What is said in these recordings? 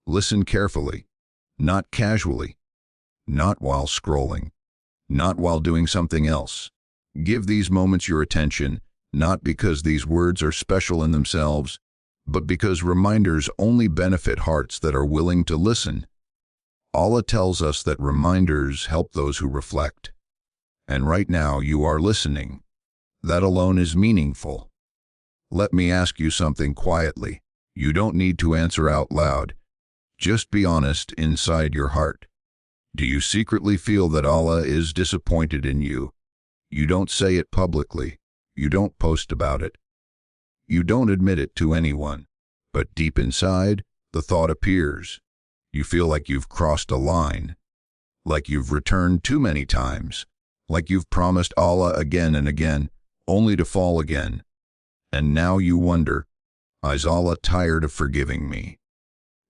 Listen carefully, not casually, not while scrolling, not while doing something else. Give these moments your attention, not because these words are special in themselves, but because reminders only benefit hearts that are willing to listen. Allah tells us that reminders help those who reflect. And right now you are listening. That alone is meaningful. Let me ask you something quietly. You don't need to answer out loud. Just be honest inside your heart. Do you secretly feel that Allah is disappointed in you? You don't say it publicly. You don't post about it. You don't admit it to anyone. But deep inside, the thought appears. You feel like you've crossed a line, like you've returned too many times, like you've promised Allah again and again, only to fall again. And now you wonder, is Allah tired of forgiving me?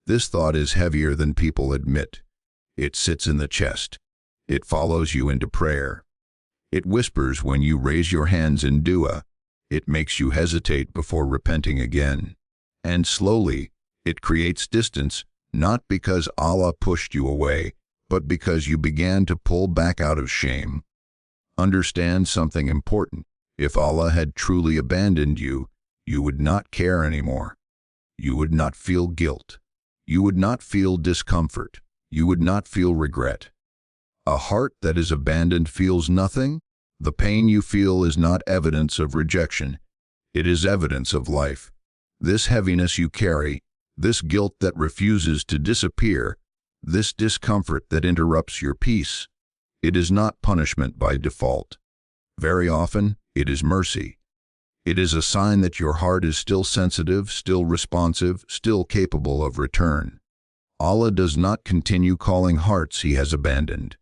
This thought is heavier than people admit. It sits in the chest. It follows you into prayer. It whispers when you raise your hands in dua. It makes you hesitate before repenting again. And slowly, it creates distance, not because Allah pushed you away, but because you began to pull back out of shame. Understand something important. If Allah had truly abandoned you, you would not care anymore. You would not feel guilt. You would not feel discomfort. You would not feel regret. A heart that is abandoned feels nothing. The pain you feel is not evidence of rejection. It is evidence of life. This heaviness you carry, this guilt that refuses to disappear, this discomfort that interrupts your peace, it is not punishment by default. Very often, it is mercy. It is a sign that your heart is still sensitive, still responsive, still capable of return. Allah does not continue calling hearts He has abandoned.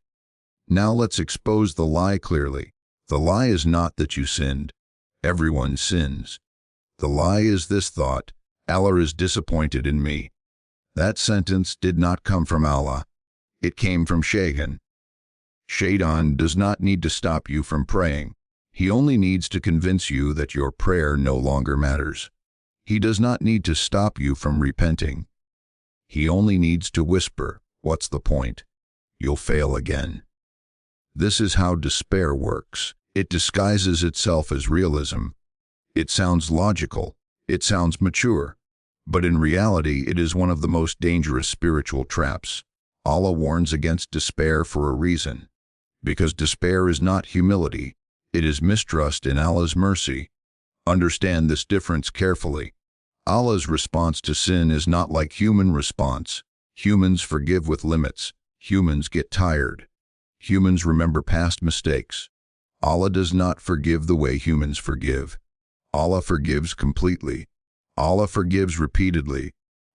Now let's expose the lie clearly. The lie is not that you sinned. Everyone sins. The lie is this thought: Allah is disappointed in me. That sentence did not come from Allah. It came from Shaitan. Shaitan does not need to stop you from praying. He only needs to convince you that your prayer no longer matters. He does not need to stop you from repenting. He only needs to whisper, "What's the point? You'll fail again." This is how despair works. It disguises itself as realism. It sounds logical. It sounds mature. But in reality, it is one of the most dangerous spiritual traps. Allah warns against despair for a reason. Because despair is not humility. It is mistrust in Allah's mercy. Understand this difference carefully. Allah's response to sin is not like human response. Humans forgive with limits. Humans get tired. Humans remember past mistakes. Allah does not forgive the way humans forgive. Allah forgives completely. Allah forgives repeatedly.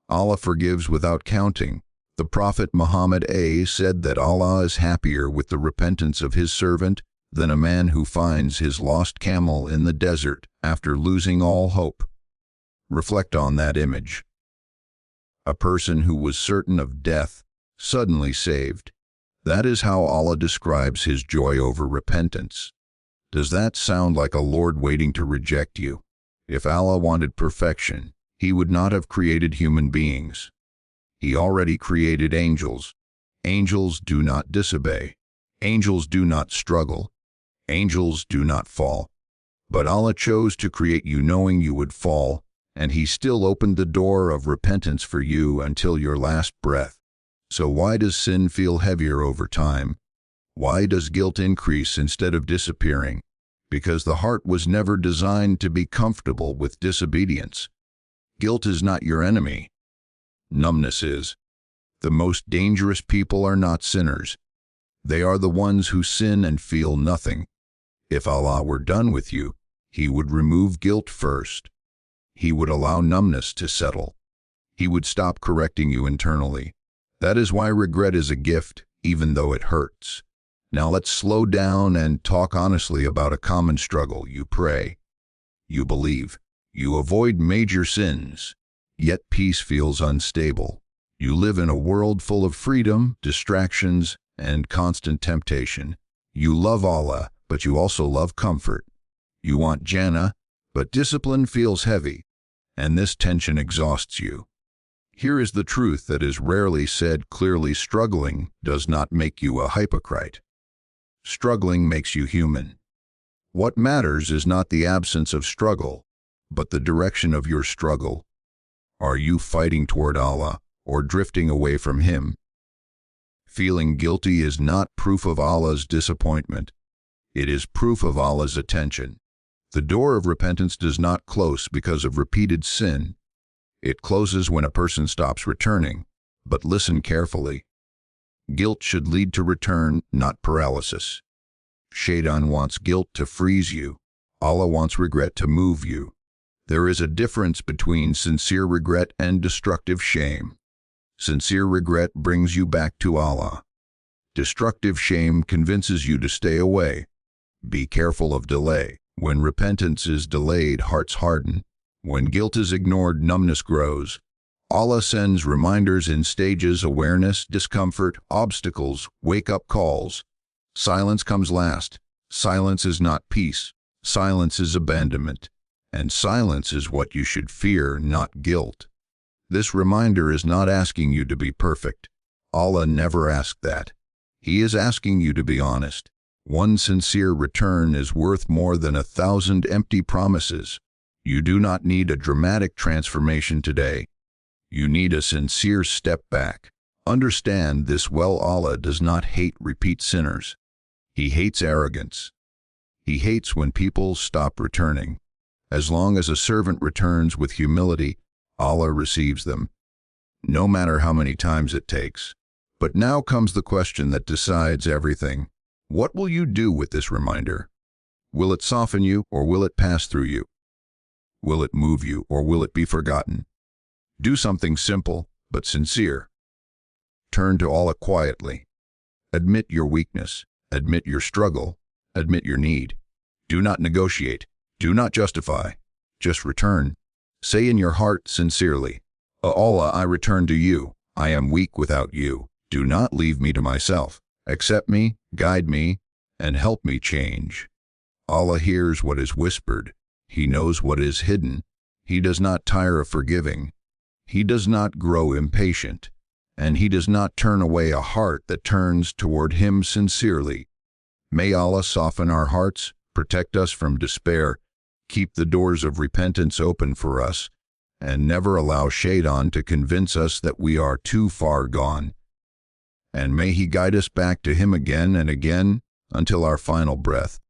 Allah forgives without counting. The Prophet Muhammad said that Allah is happier with the repentance of His servant than a man who finds his lost camel in the desert after losing all hope. Reflect on that image. A person who was certain of death, suddenly saved. That is how Allah describes His joy over repentance. Does that sound like a Lord waiting to reject you? If Allah wanted perfection, He would not have created human beings. He already created angels. Angels do not disobey. Angels do not struggle. Angels do not fall. But Allah chose to create you knowing you would fall, and He still opened the door of repentance for you until your last breath. So why does sin feel heavier over time? Why does guilt increase instead of disappearing? Because the heart was never designed to be comfortable with disobedience. Guilt is not your enemy. Numbness is. The most dangerous people are not sinners. They are the ones who sin and feel nothing. If Allah were done with you, He would remove guilt first. He would allow numbness to settle. He would stop correcting you internally. That is why regret is a gift, even though it hurts. Now let's slow down and talk honestly about a common struggle. You pray. You believe. You avoid major sins. Yet peace feels unstable. You live in a world full of freedom, distractions, and constant temptation. You love Allah, but you also love comfort. You want Jannah, but discipline feels heavy, and this tension exhausts you. Here is the truth that is rarely said clearly: struggling does not make you a hypocrite. Struggling makes you human. What matters is not the absence of struggle, but the direction of your struggle. Are you fighting toward Allah or drifting away from Him? Feeling guilty is not proof of Allah's disappointment. It is proof of Allah's attention. The door of repentance does not close because of repeated sin. It closes when a person stops returning. But listen carefully. Guilt should lead to return, not paralysis. Shaitan wants guilt to freeze you. Allah wants regret to move you. There is a difference between sincere regret and destructive shame. Sincere regret brings you back to Allah. Destructive shame convinces you to stay away. Be careful of delay. When repentance is delayed, hearts harden. When guilt is ignored, numbness grows. Allah sends reminders in stages: awareness, discomfort, obstacles, wake-up calls. Silence comes last. Silence is not peace. Silence is abandonment. And silence is what you should fear, not guilt. This reminder is not asking you to be perfect. Allah never asked that. He is asking you to be honest. One sincere return is worth more than 1,000 empty promises. You do not need a dramatic transformation today. You need a sincere step back. Understand this well: Allah does not hate repeat sinners. He hates arrogance. He hates when people stop returning. As long as a servant returns with humility, Allah receives them, no matter how many times it takes. But now comes the question that decides everything. What will you do with this reminder? Will it soften you, or will it pass through you? Will it move you, or will it be forgotten? Do something simple, but sincere. Turn to Allah quietly. Admit your weakness. Admit your struggle. Admit your need. Do not negotiate. Do not justify. Just return. Say in your heart sincerely, "O Allah, I return to you. I am weak without you. Do not leave me to myself. Accept me, guide me, and help me change." Allah hears what is whispered. He knows what is hidden. He does not tire of forgiving. He does not grow impatient. And He does not turn away a heart that turns toward Him sincerely. May Allah soften our hearts, protect us from despair, keep the doors of repentance open for us, and never allow Shaitan to convince us that we are too far gone. And may He guide us back to Him again and again until our final breath.